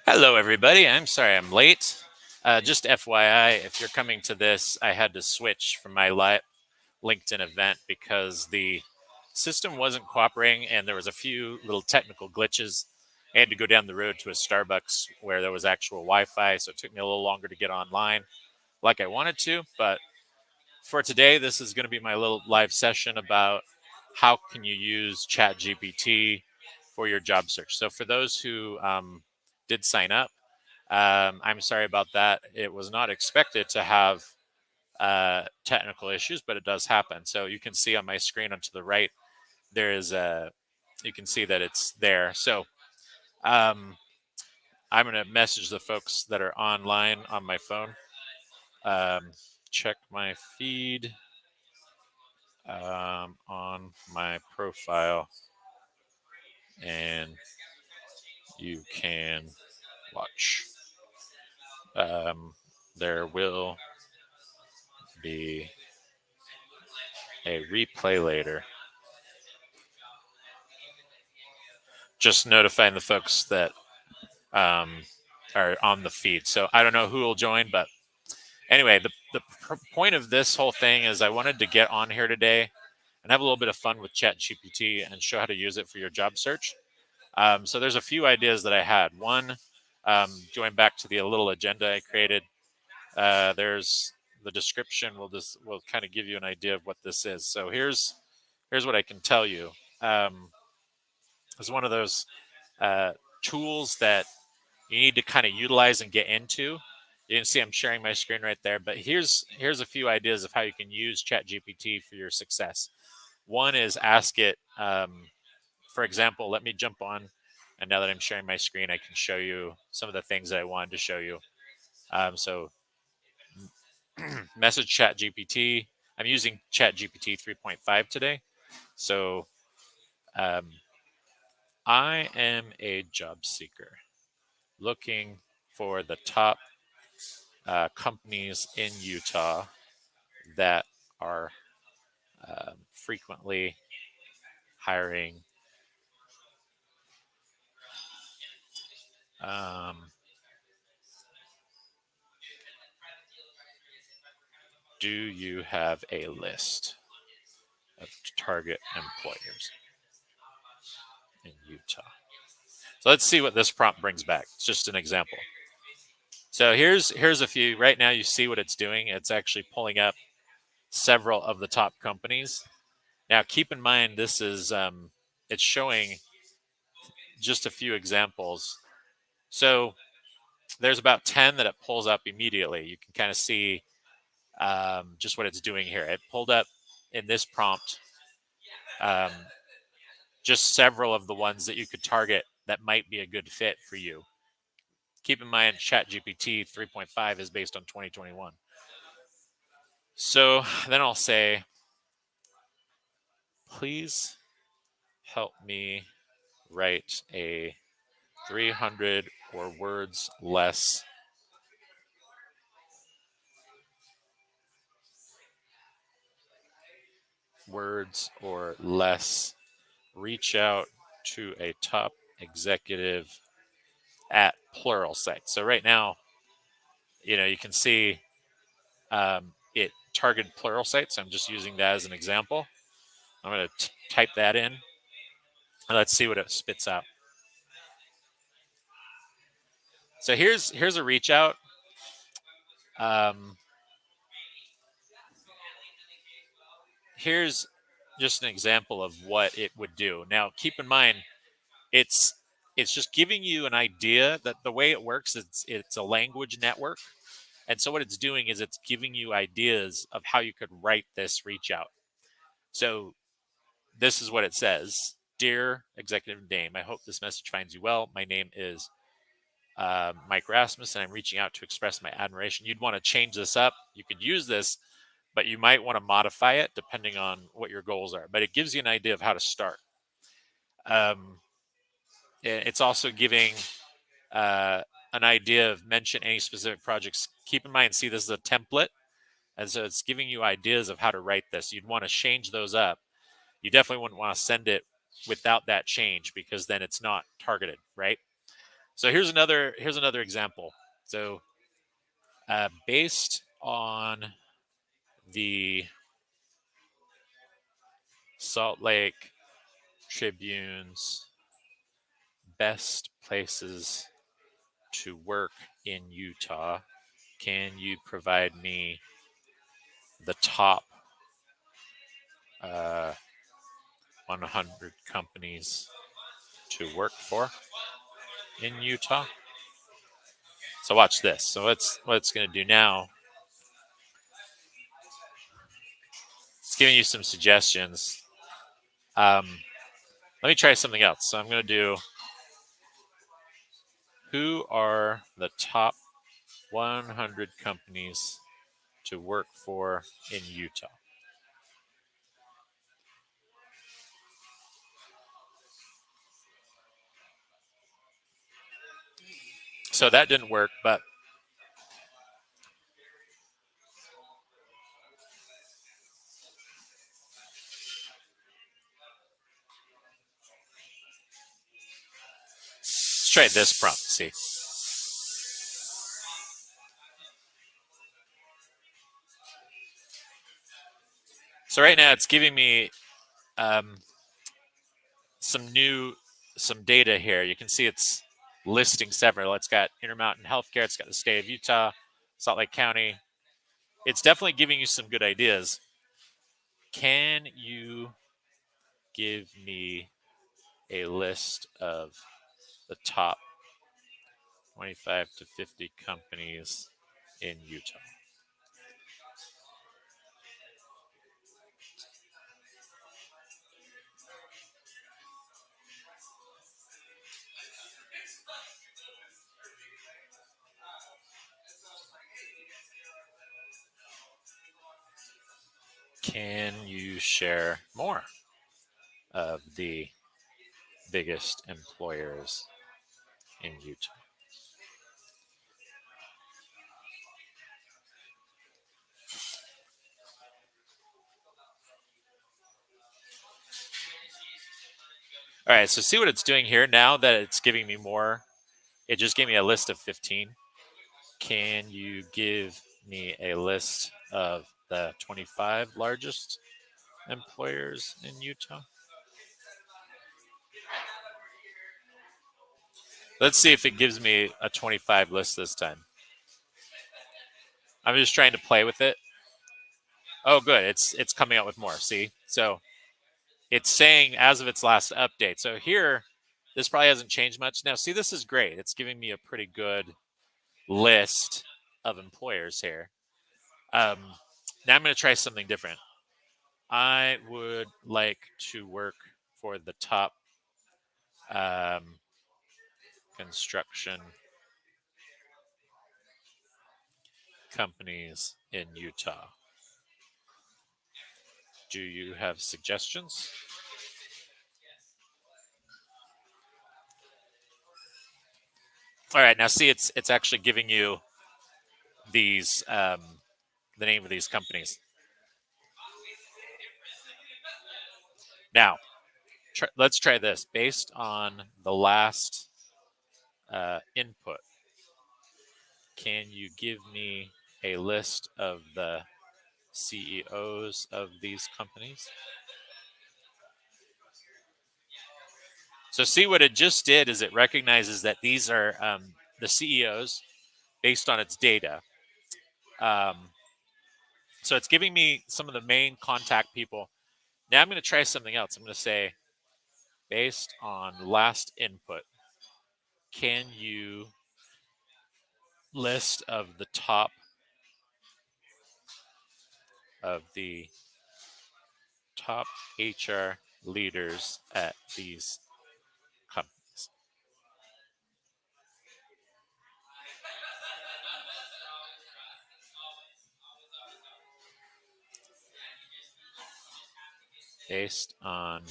Hello, everybody. I'm sorry I'm late. Just FYI, if you're coming to this, I had to switch from my live LinkedIn event because the system wasn't cooperating and there was a few little technical glitches. I had to go down the road to a Starbucks where there was actual Wi-Fi, so it took me a little longer to get online like I wanted to. But for today, this is going to be my little live session about how can you use ChatGPT for your job search. So for those who did sign up, I'm sorry about that. It was not expected to have technical issues, but it does happen. So you can see on my screen on to the right, there is you can see that it's there. So um, I'm going to message the folks that are online on my phone. Um, check my feed on my profile, and you can watch. There will be a replay later. Just notifying the folks that are on the feed. So I don't know who will join, but anyway, the point of this whole thing is I wanted to get on here today and have a little bit of fun with ChatGPT and show how to use it for your job search. So there's a few ideas that I had. One, going back to the little agenda I created, there's the description will kind of give you an idea of what this is. So here's what I can tell you. It's one of those uh, tools that you need to kind of utilize and get into. You can see I'm sharing my screen right there, but here's a few ideas of how you can use ChatGPT for your success. One is ask it, for example, let me jump on, and now that I'm sharing my screen, I can show you some of the things that I wanted to show you. So message ChatGPT. I'm using ChatGPT 3.5 today. So um, I am a job seeker looking for the top companies in Utah that are frequently hiring do you have a list of target employers in Utah? So let's see what this prompt brings back. It's just an example. So here's a few. Right now you see what it's doing. It's actually pulling up several of the top companies. Now keep in mind this is it's showing just a few examples. So there's about 10 that it pulls up immediately. You can kind of see just what it's doing here. It pulled up in this prompt um, just several of the ones that you could target that might be a good fit for you. Keep in mind, ChatGPT 3.5 is based on 2021. So then I'll say, please help me write a 300 or words less reach out to a top executive at plural site. So right now, you can see it targeted plural sites. I'm just using that as an example. I'm going to type that in, and let's see what it spits out. So here's a reach out. Here's just an example of what it would do. Now, keep in mind, it's just giving you an idea that the way it works, it's a language network. And so what it's doing is it's giving you ideas of how you could write this reach out. So this is what it says. Dear Executive Dame, I hope this message finds you well. My name is Mike Rasmus, and I'm reaching out to express my admiration. You'd want to change this up. You could use this, but you might want to modify it depending on what your goals are. But it gives you an idea of how to start. It's also giving an idea of mention any specific projects. Keep in mind, see, this is a template. And so it's giving you ideas of how to write this. You'd want to change those up. You definitely wouldn't want to send it without that change because then it's not targeted, right? So here's another example. So based on the Salt Lake Tribune's best places to work in Utah, can you provide me the top 100 companies to work for in Utah? So watch this. So what it's going to do now, it's giving you some suggestions. Let me try something else. So I'm going to do, who are the top 100 companies to work for in Utah? So that didn't work, but let's try this prompt. See. So right now it's giving me um, some data here. You can see it's listing several. It's got Intermountain Healthcare. It's got the state of Utah, Salt Lake County. It's definitely giving you some good ideas. Can you give me a list of the top 25 to 50 companies in Utah? Can you share more of the biggest employers in Utah? All right, so see what it's doing here now that it's giving me more. It just gave me a list of 15. Can you give me a list of the 25 largest employers in Utah? Let's see if it gives me a 25 list this time. I'm just trying to play with it. Oh, good. It's coming out with more. See? So it's saying as of its last update. So here, this probably hasn't changed much. Now, see, this is great. It's giving me a pretty good list of employers here. Um, Now I'm going to try something different. I would like to work for the top um, construction companies in Utah. Do you have suggestions? All right, now see, it's actually giving you these the name of these companies. Now, let's try this. Based on the last input, can you give me a list of the CEOs of these companies? So see what it just did is it recognizes that these are the CEOs based on its data. Um, so it's giving me some of the main contact people. Now I'm going to try something else. I'm going to say, based on last input, can you list of the top of the top HR leaders at these companies? Based on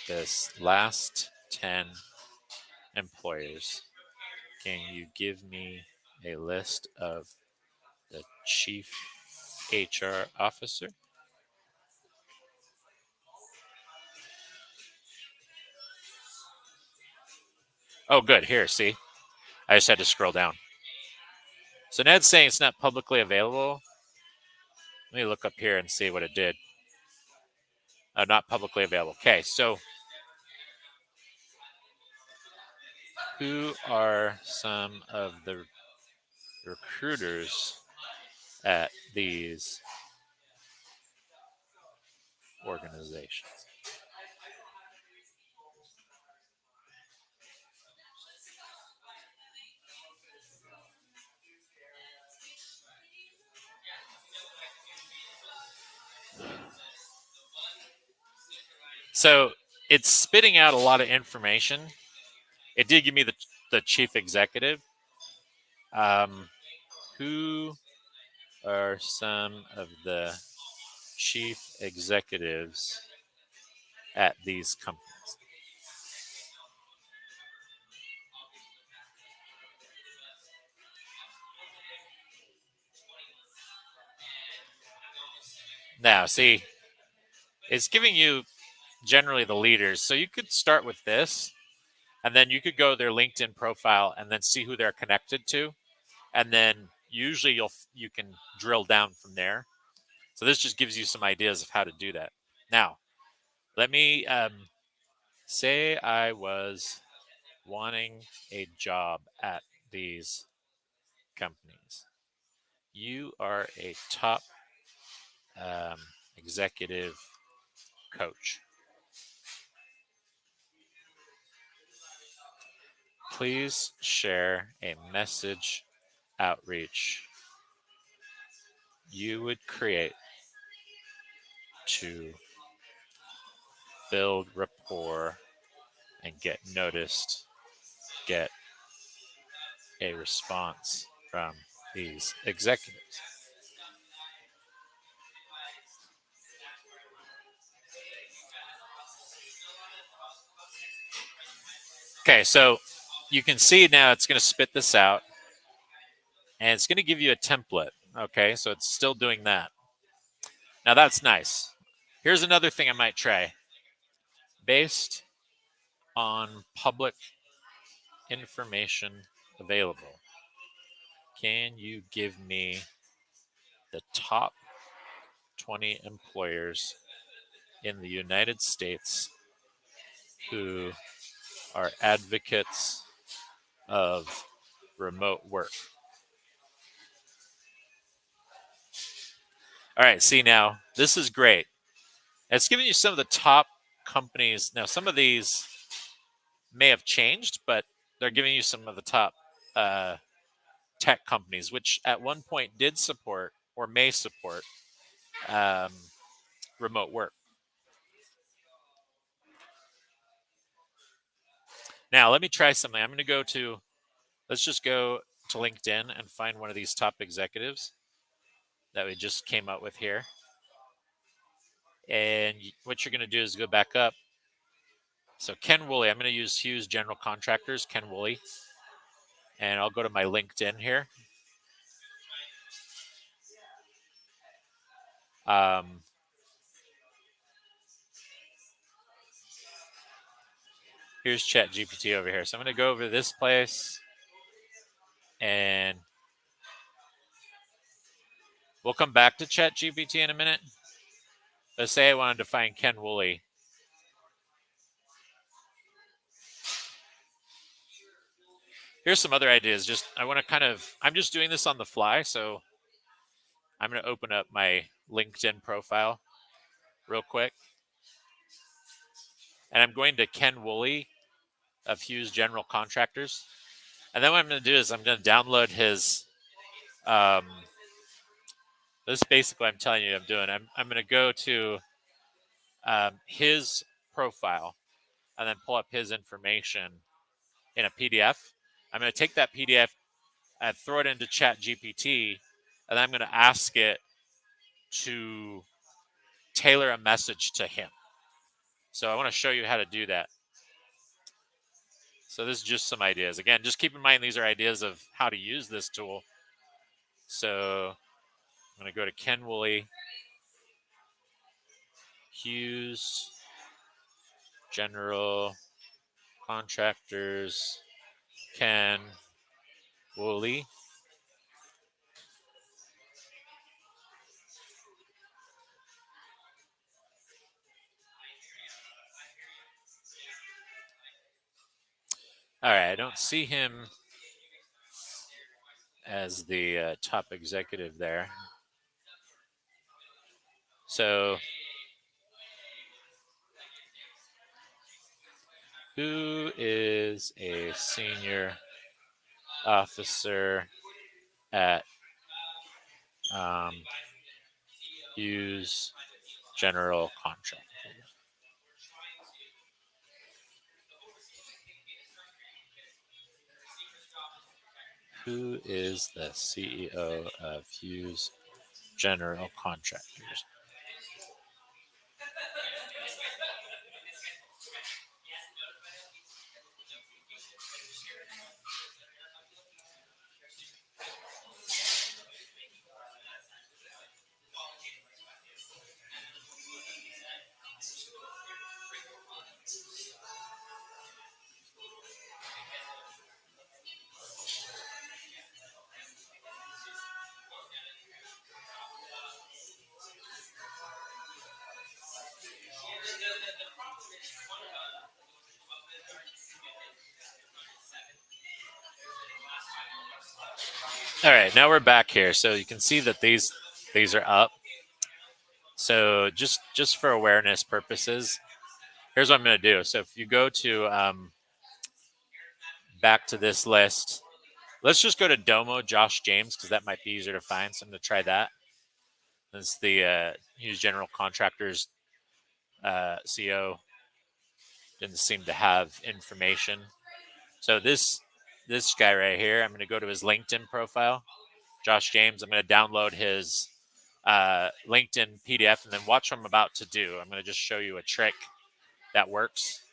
this last 10 employers, can you give me a list of the chief HR officer? Oh, good. Here, see, I just had to scroll down. So now it's saying it's not publicly available. Let me look up here and see what it did. Not publicly available. Okay, so who are some of the recruiters at these organizations? So it's spitting out a lot of information. It did give me the chief executive. Who are some of the chief executives at these companies? Now, see, it's giving you generally the leaders. So you could start with this, and then you could go to their LinkedIn profile and then see who they're connected to, and then usually you can drill down from there. So this just gives you some ideas of how to do that. Now, let me say I was wanting a job at these companies. You are a top executive coach. Please share a message outreach you would create to build rapport and get noticed, get a response from these executives. Okay, so you can see now it's going to spit this out and it's going to give you a template. Okay, so it's still doing that. Now that's nice. Here's another thing I might try. Based on public information available, can you give me the top 20 employers in the United States who are advocates of remote work? All right, see now, this is great. It's giving you some of the top companies. Now, some of these may have changed, but they're giving you some of the top tech companies, which at one point did support or may support um, remote work. Now, let me try something. I'm going to let's just go to LinkedIn and find one of these top executives that we just came up with here. And what you're going to do is go back up. So Ken Woolley, I'm going to use Hughes General Contractors, Ken Woolley. And I'll go to my LinkedIn here. Here's ChatGPT over here. So I'm going to go over to this place and we'll come back to ChatGPT in a minute. Let's say I wanted to find Ken Woolley. Here's some other ideas. I'm just doing this on the fly. So I'm going to open up my LinkedIn profile real quick. And I'm going to Ken Woolley of Hughes General Contractors. And then what I'm going to do is I'm going to download his, this is basically what I'm telling you I'm doing. I'm going to go to his profile and then pull up his information in a PDF. I'm going to take that PDF and throw it into ChatGPT, and I'm going to ask it to tailor a message to him. So I want to show you how to do that. So this is just some ideas. Again, just keep in mind these are ideas of how to use this tool. So I'm going to go to Ken Woolley, Hughes General Contractors, Ken slowly. All right, I don't see him as the top executive there. So, who is a senior officer at Hughes General Contractors? Who is the CEO of Hughes General Contractors? All right, now we're back here. So you can see that these are up. So just for awareness purposes, here's what I'm going to do. So if you go to back to this list, let's just go to Domo Josh James because that might be easier to find. So I'm going to try that. That's the Hughes General Contractors CEO. Didn't seem to have information. So this guy right here, I'm going to go to his LinkedIn profile, Josh James. I'm going to download his LinkedIn PDF and then watch what I'm about to do. I'm going to just show you a trick that works.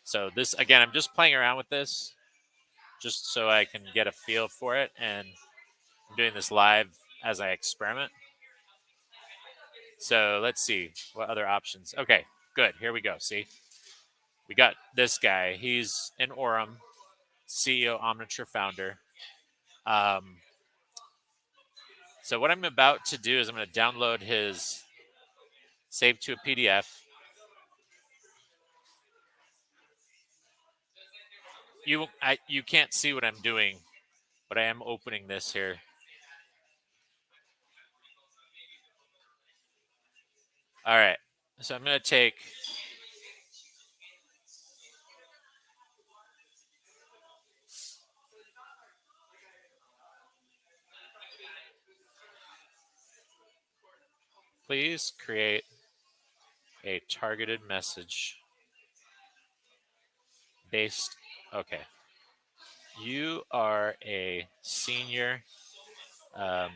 So this, again, I'm just playing around with this just so I can get a feel for it. And I'm doing this live as I experiment. So let's see what other options. Okay, good. Here we go. See, we got this guy. He's in Orem, CEO, Omniture founder. So what I'm about to do is I'm going to download his save to a PDF. You can't see what I'm doing, but I am opening this here. All right. So I'm going to take please create a targeted message based. Okay. You are a senior um,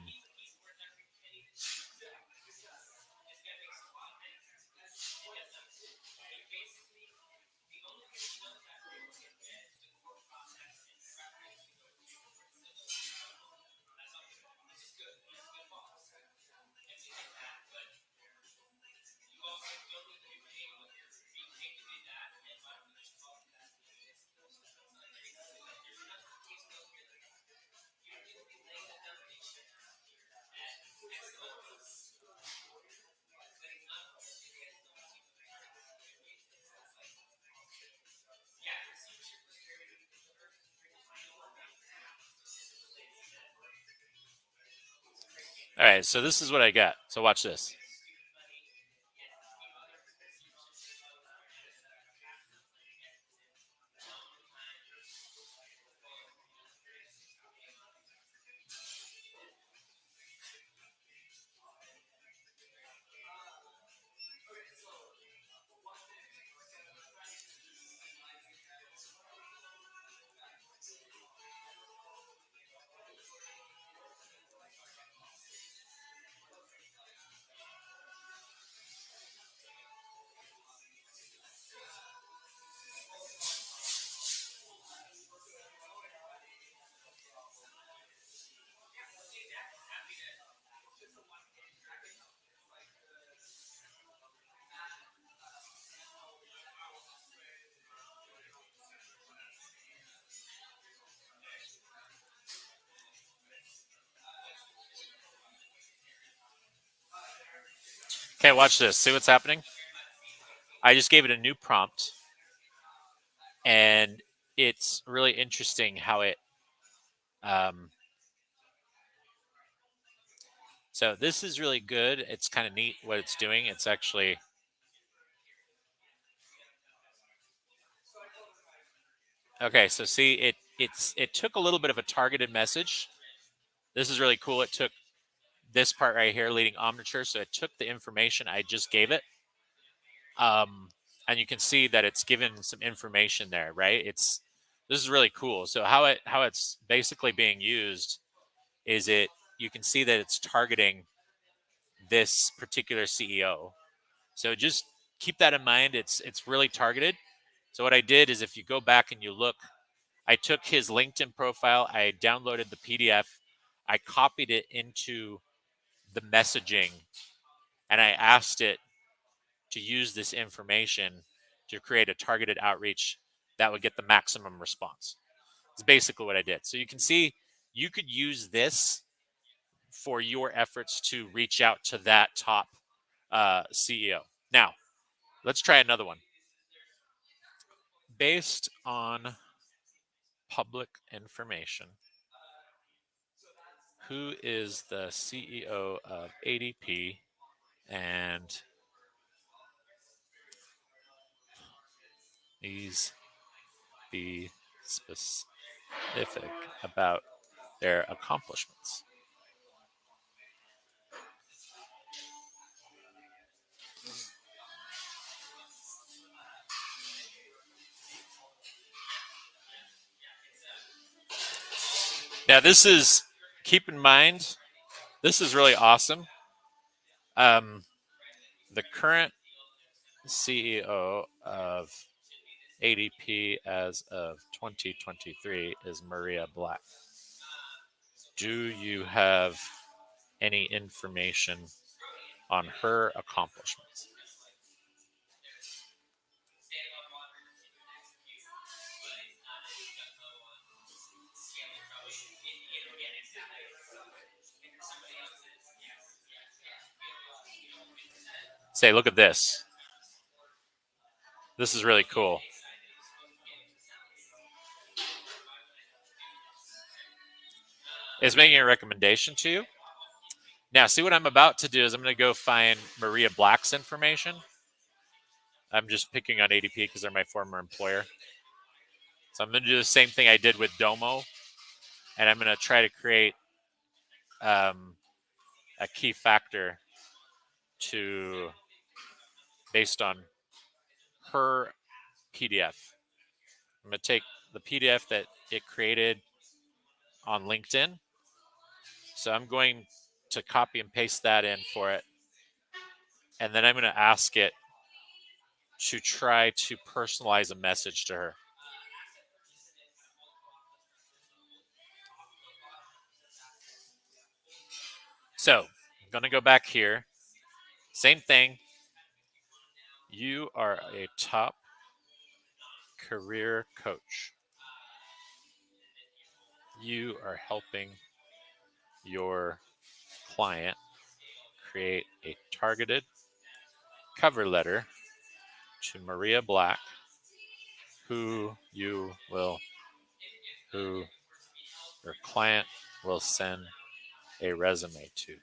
all right, so this is what I got. So watch this. Okay, watch this. See what's happening? I just gave it a new prompt, and it's really interesting how it. Um, so this is really good. It's kind of neat what it's doing. It's actually okay. So see, it took a little bit of a targeted message. This is really cool. It took this part right here, leading omniture. So it took the information I just gave it, um, and you can see that it's given some information there, right? This is really cool. So how it's basically being used is it you can see that it's targeting this particular CEO. So just keep that in mind. It's really targeted. So what I did is if you go back and you look, I took his LinkedIn profile, I downloaded the PDF, I copied it into the messaging, and I asked it to use this information to create a targeted outreach that would get the maximum response. It's basically what I did. So you can see you could use this for your efforts to reach out to that top CEO. Now, let's try another one. Based on public information, who is the CEO of ADP, and please be specific about their accomplishments? Now, keep in mind, this is really awesome. Um, the current CEO of ADP as of 2023 is Maria Black. Do you have any information on her accomplishments? Say, look at this. This is really cool. It's making a recommendation to you. Now, see what I'm about to do is I'm going to go find Maria Black's information. I'm just picking on ADP because they're my former employer. So I'm going to do the same thing I did with Domo, and I'm going to try to create um, a key factor to based on her PDF. I'm going to take the PDF that it created on LinkedIn. So I'm going to copy and paste that in for it. And then I'm going to ask it to try to personalize a message to her. So I'm going to go back here. Same thing. You are a top career coach. You are helping your client create a targeted cover letter to Maria Black, who who your client will send a resume to.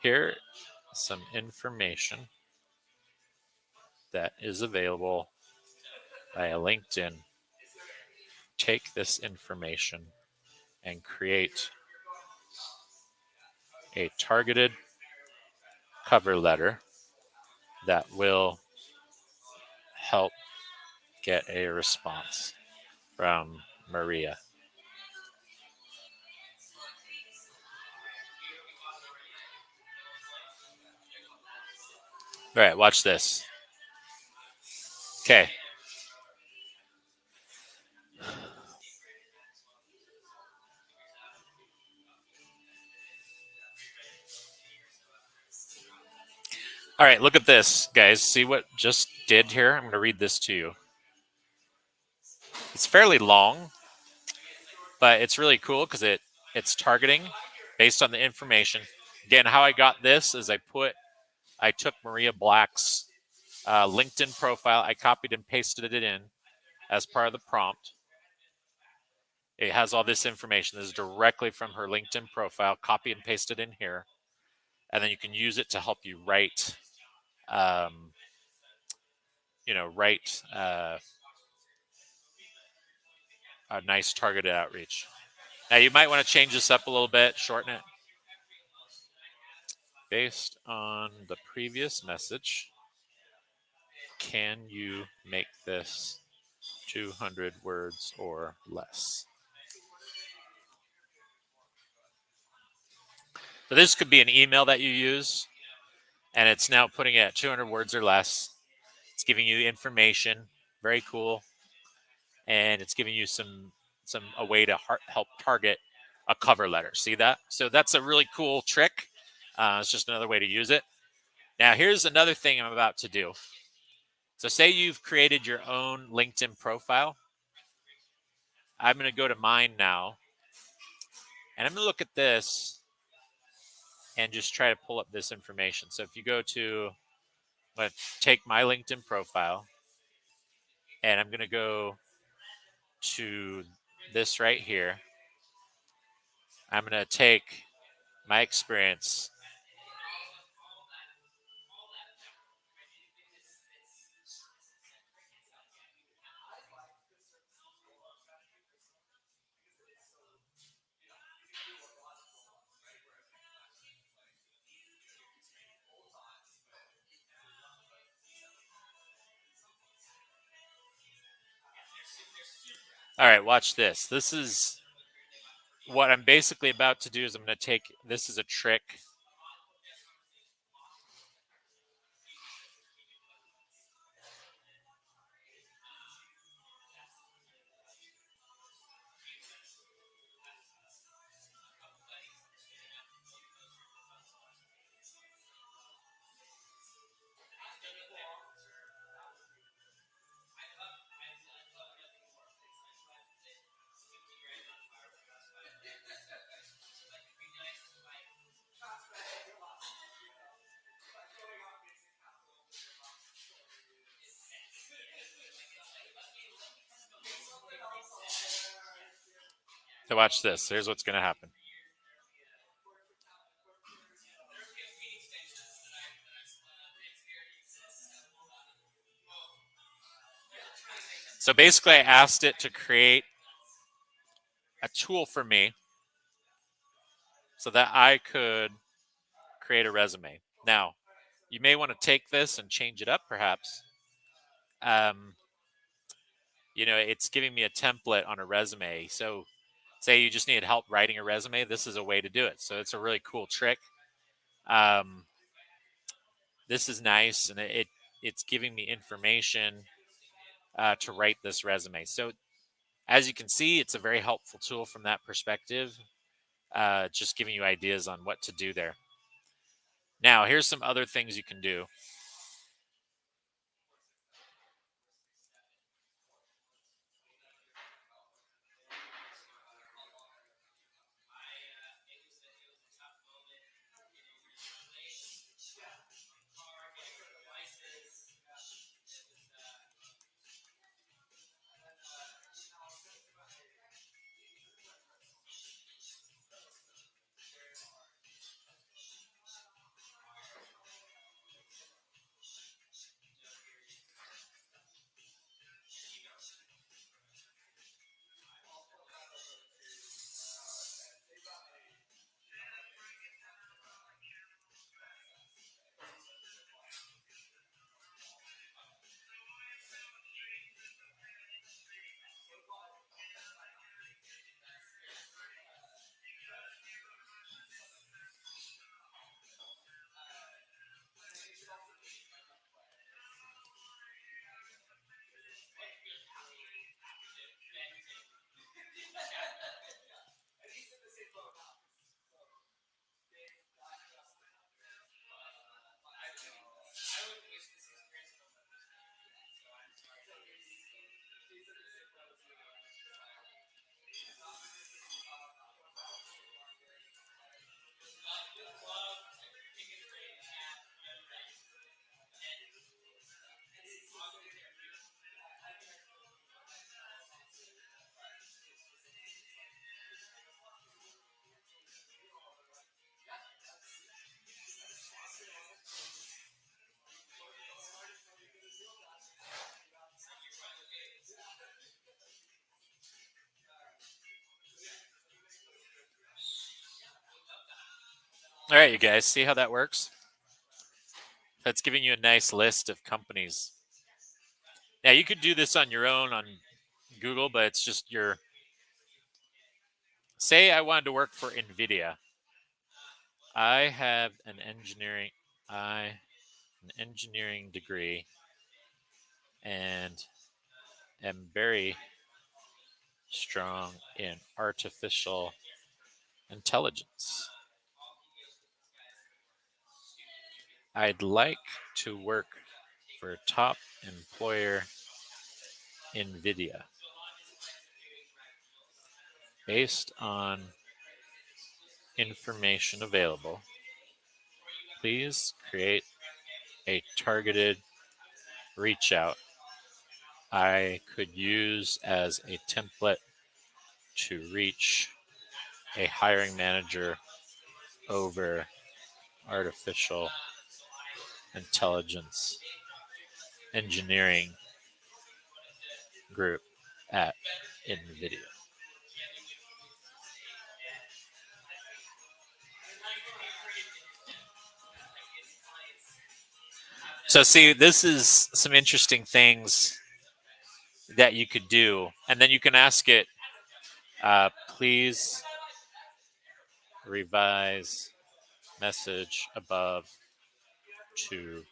Here is some information that is available via LinkedIn. Take this information and create a targeted cover letter that will help get a response from Maria. All right, watch this. Okay. All right, look at this, guys. See what just did here? I'm going to read this to you. It's fairly long, but it's really cool because it's targeting based on the information. Again, how I got this is I took Maria Black's LinkedIn profile, I copied and pasted it in as part of the prompt. It has all this information. This is directly from her LinkedIn profile, copy and paste it in here. And then you can use it to help you write, um, write a nice targeted outreach. Now you might want to change this up a little bit, shorten it. Based on the previous message, can you make this 200 words or less? So this could be an email that you use, and it's now putting it at 200 words or less. It's giving you information, very cool, and it's giving you a way to help target a cover letter. See that? So that's a really cool trick. It's just another way to use it. Now here's another thing I'm about to do. So say you've created your own LinkedIn profile. I'm going to go to mine now, and I'm going to look at this and just try to pull up this information. So if you go to, I'm going to take my LinkedIn profile, and I'm going to go to this right here. I'm going to take my experience. All right, watch this. This is what I'm basically about to do is I'm going to take, this is a trick. So watch this. Here's what's going to happen. So basically I asked it to create a tool for me so that I could create a resume. Now, you may want to take this and change it up perhaps. Um, it's giving me a template on a resume. So say you just need help writing a resume, this is a way to do it. So it's a really cool trick. This is nice, and it's giving me information to write this resume. So as you can see, it's a very helpful tool from that perspective, just giving you ideas on what to do there. Now, here's some other things you can do. All right, you guys, see how that works? That's giving you a nice list of companies. Now, you could do this on your own on Google, but it's just your. Say I wanted to work for NVIDIA. I have an engineering degree and am very strong in artificial intelligence. I'd like to work for top employer NVIDIA. Based on information available, please create a targeted reach out I could use as a template to reach a hiring manager over artificial intelligence engineering group at NVIDIA. So, see, this is some interesting things that you could do. And then you can ask it, please revise message above to.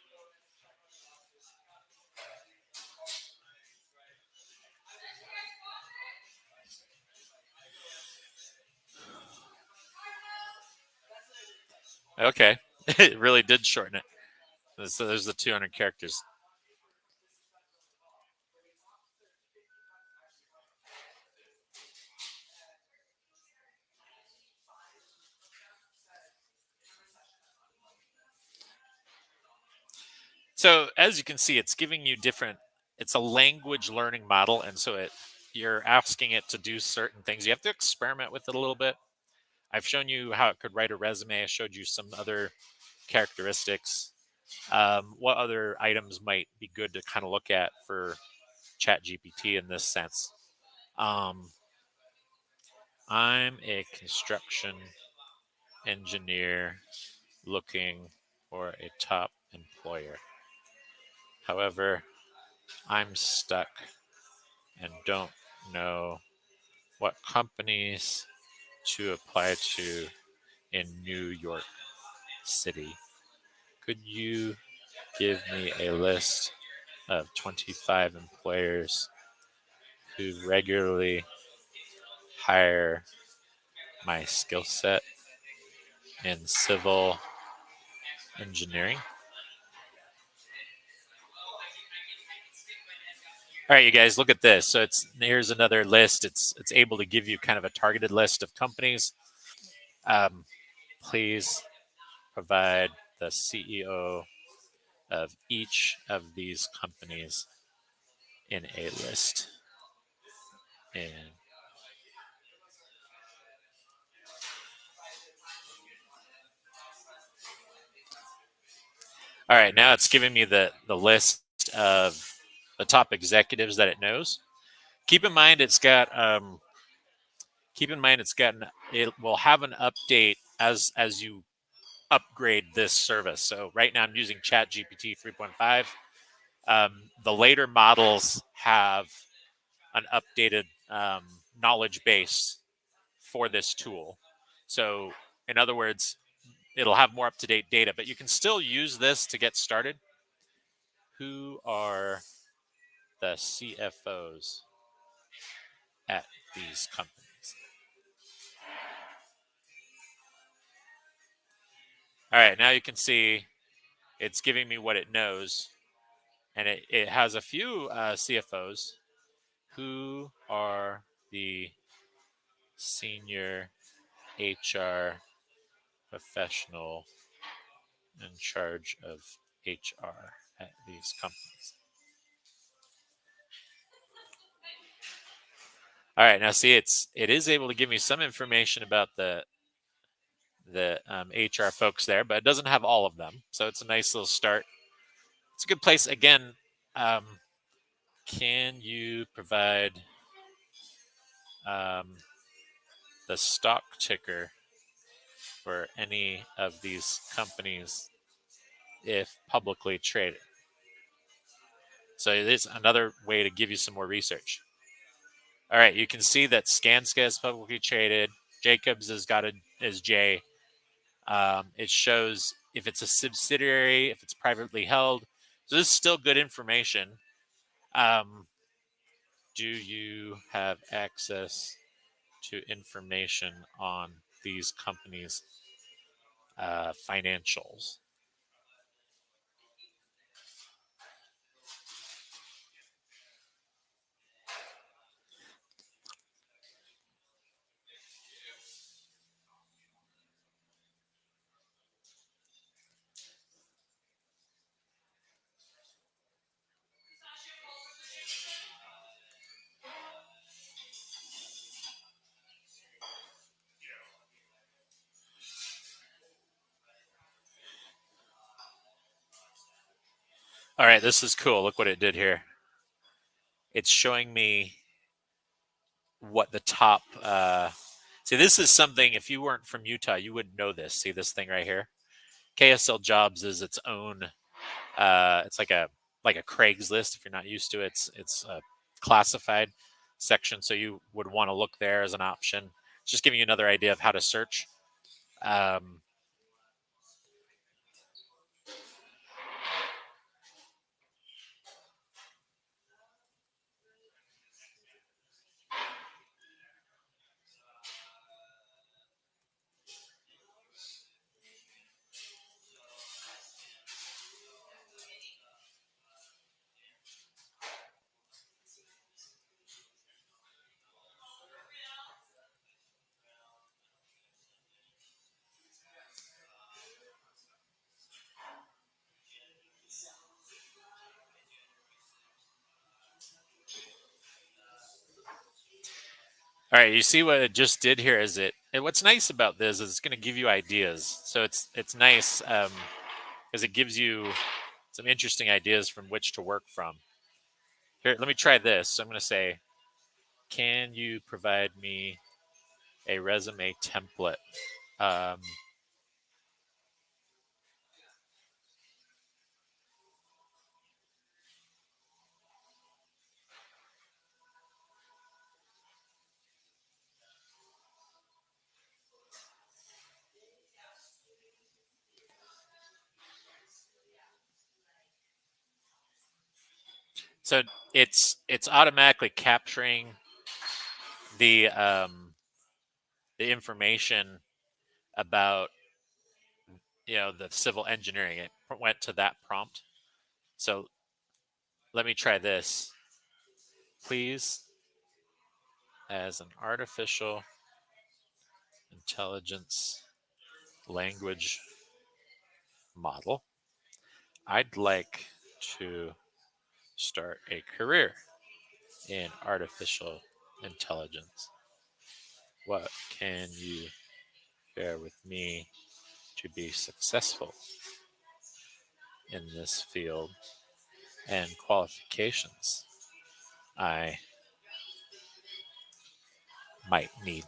Okay. It really did shorten it. So there's the 200 characters. So as you can see, it's giving you different. It's a language learning model, and so you're asking it to do certain things. You have to experiment with it a little bit. I've shown you how it could write a resume. I showed you some other characteristics. What other items might be good to kind of look at for ChatGPT in this sense? Um, I'm a construction engineer looking for a top employer. However, I'm stuck and don't know what companies to apply to in New York City. Could you give me a list of 25 employers who regularly hire my skill set in civil engineering? All right, you guys, look at this. So here's another list. It's able to give you kind of a targeted list of companies. Um, please provide the CEO of each of these companies in a list. And all right, now it's giving me the list of the top executives that it knows. Keep in mind it's got it will have an update as you upgrade this service. So right now I'm using ChatGPT 3.5. The later models have an updated knowledge base for this tool. So in other words, it'll have more up to date data, but you can still use this to get started. Who are the CFOs at these companies? All right, now you can see it's giving me what it knows, and it has a few CFOs. Who are the senior HR professional in charge of HR at these companies? All right, now see, it is able to give me some information about the HR folks there, but it doesn't have all of them. So it's a nice little start. It's a good place. Again, um, can you provide um, the stock ticker for any of these companies if publicly traded. So it is another way to give you some more research. All right, you can see that Skanska is publicly traded. Jacobs has got as J. It shows if it's a subsidiary, if it's privately held. So this is still good information. Do you have access to information on these companies' financials? All right, this is cool. Look what it did here. It's showing me what the top. See, this is something, if you weren't from Utah, you wouldn't know this. See this thing right here? KSL Jobs is its own. It's like a Craigslist. If you're not used to it, it's a classified section, so you would want to look there as an option. It's just giving you another idea of how to search. Um, all right, you see what it just did here? Is it? And what's nice about this is it's going to give you ideas. So it's nice because it gives you some interesting ideas from which to work from. Here, let me try this. So I'm going to say, can you provide me a resume template? Um, so it's automatically capturing the information about the civil engineering. It went to that prompt. So let me try this. Please, as an artificial intelligence language model, I'd like to start a career in artificial intelligence. What can you share with me to be successful in this field and qualifications I might need?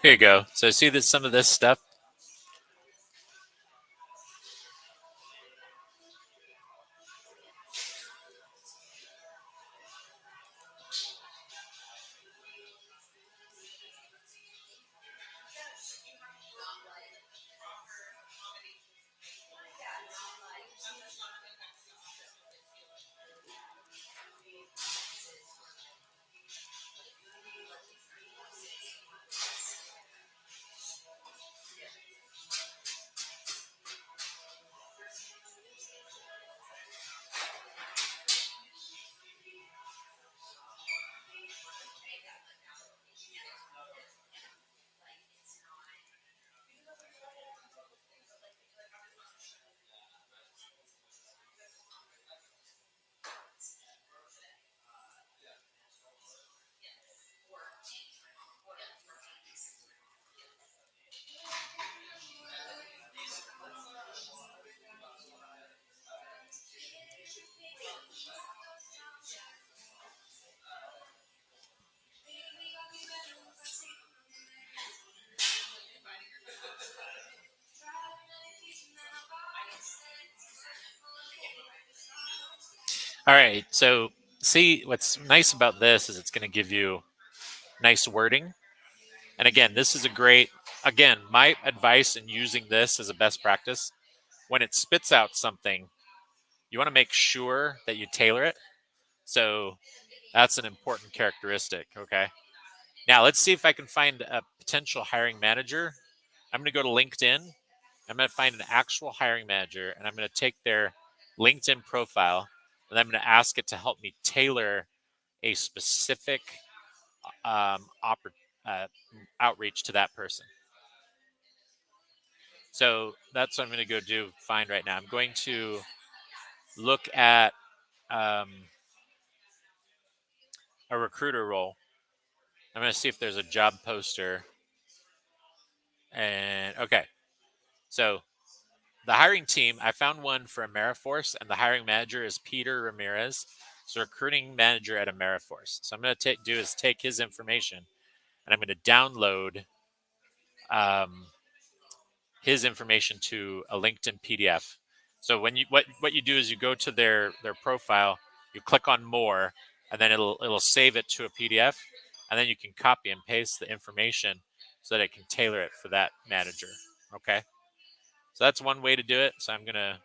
Here you go. So see that some of this stuff. All right. So see, what's nice about this is it's going to give you nice wording. And again, this is again, my advice in using this as a best practice, when it spits out something, you want to make sure that you tailor it. So that's an important characteristic. Okay. Now let's see if I can find a potential hiring manager. I'm going to go to LinkedIn. I'm going to find an actual hiring manager, and I'm going to take their LinkedIn profile, and I'm going to ask it to help me tailor a specific uh, outreach to that person. So that's what I'm going to go do. Find right now. I'm going to look at um, a recruiter role. I'm going to see if there's a job poster. And okay, so the hiring team, I found one for Ameriforce, and the hiring manager is Peter Ramirez. So recruiting manager at Ameriforce. So I'm going to do is take his information, and I'm going to download um, his information to a LinkedIn PDF. So when you what you do is you go to their profile, you click on more, and then it'll save it to a PDF, and then you can copy and paste the information so that it can tailor it for that manager. Okay, so that's one way to do it. So I'm gonna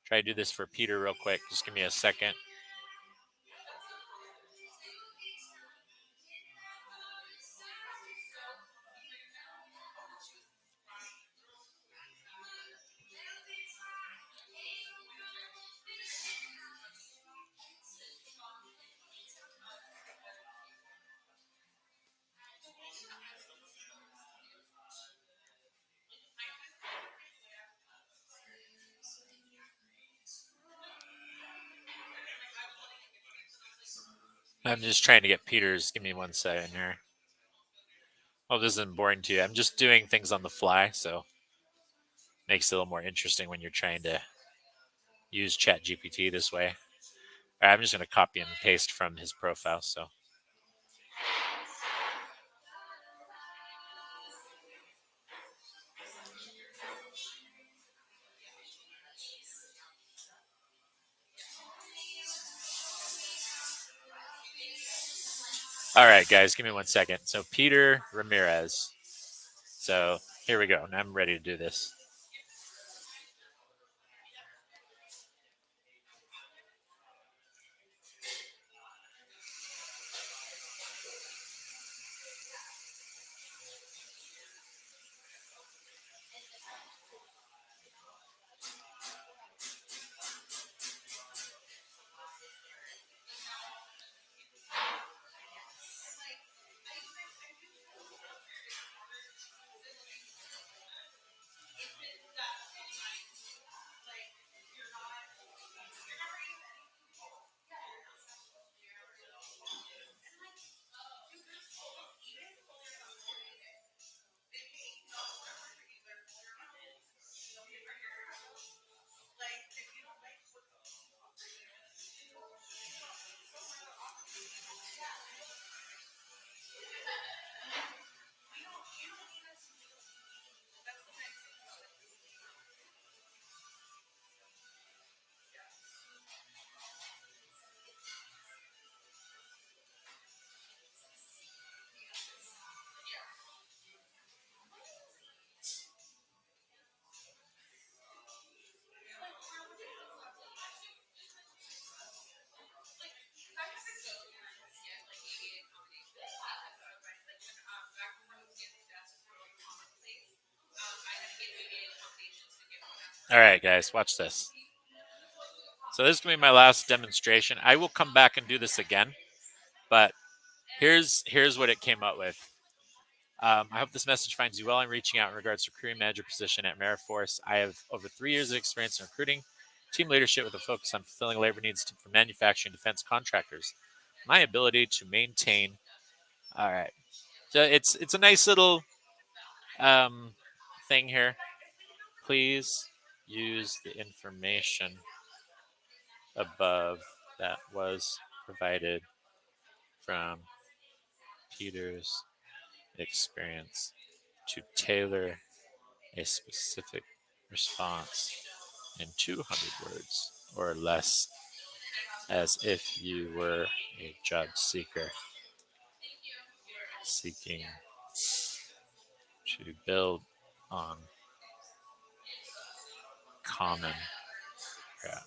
try to do this for Peter real quick. Just give me a second. I'm just trying to get Peter's. Give me 1 second here. Oh, this isn't boring to you. I'm just doing things on the fly, so makes it a little more interesting when you're trying to use ChatGPT this way. All right, I'm just going to copy and paste from his profile. So, all right, guys, give me 1 second. So, Peter Ramirez. So, here we go. Now I'm ready to do this. All right, guys, watch this. So, this is going to be my last demonstration. I will come back and do this again, but here's what it came up with. I hope this message finds you well. I'm reaching out in regards to recruiting manager position at Ameriforce. I have over 3 years of experience in recruiting, team leadership with a focus on fulfilling labor needs for manufacturing defense contractors. My ability to maintain. All right, so it's a nice little um, thing here. Please use the information above that was provided from Peter's experience to tailor a specific response in 200 words or less as if you were a job seeker seeking to build on common ground.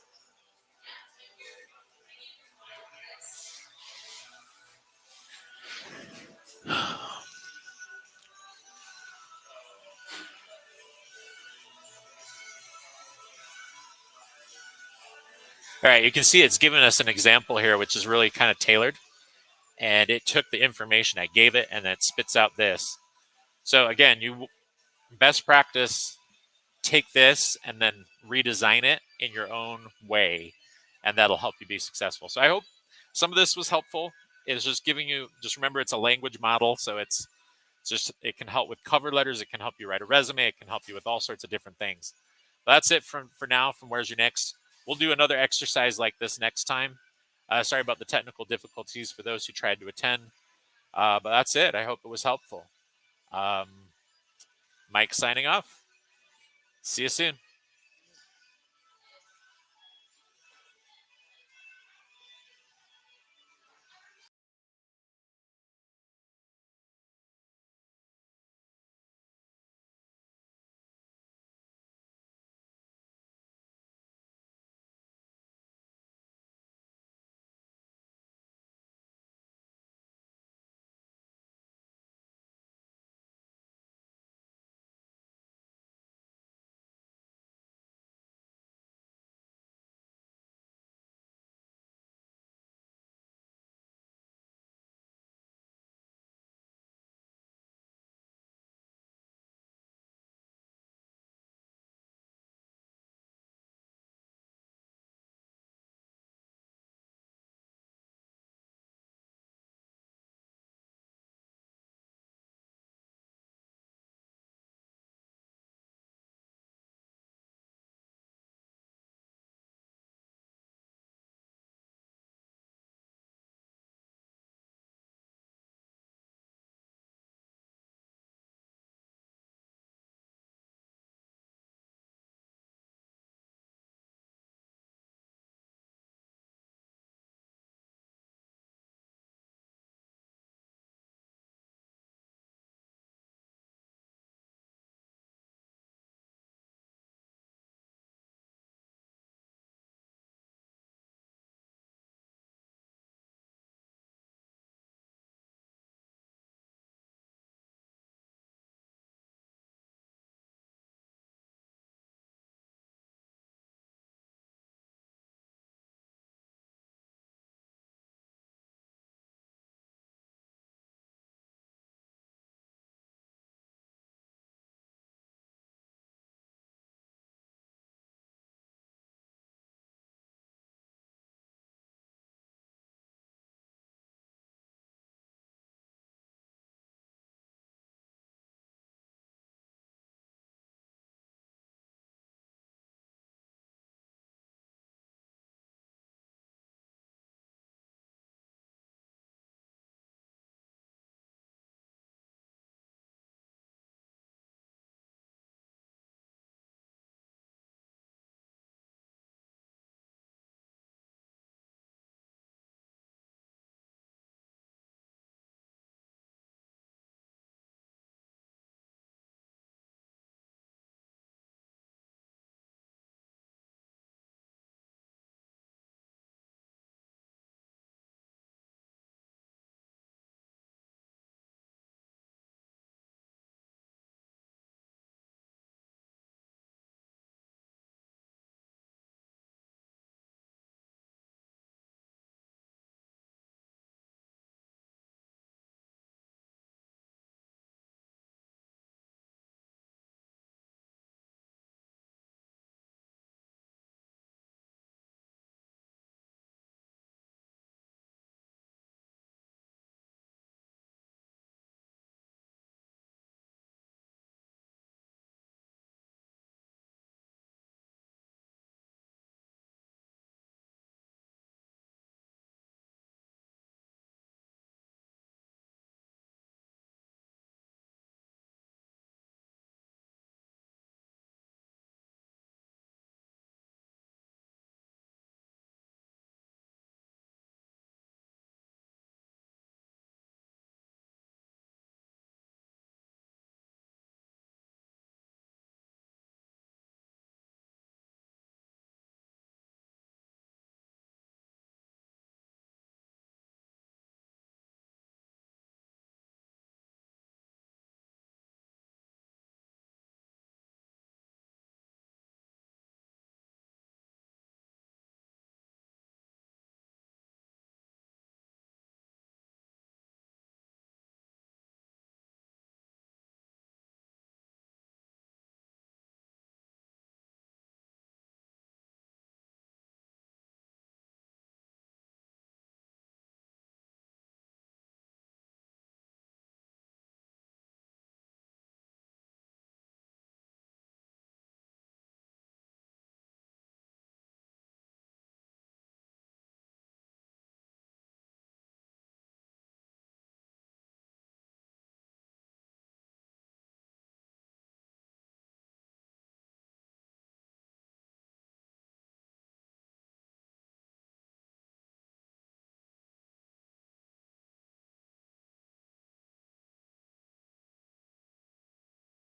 All right, you can see it's given us an example here, which is really kind of tailored. And it took the information I gave it and it spits out this. So again, you best practice, take this and then redesign it in your own way, and that'll help you be successful. So I hope some of this was helpful. It's just giving you, just remember it's a language model. So it's just, it can help with cover letters. It can help you write a resume. It can help you with all sorts of different things. But that's it for now from Where's Your Next. We'll do another exercise like this next time. Sorry about the technical difficulties for those who tried to attend. But that's it. I hope it was helpful. Mike signing off. See you soon.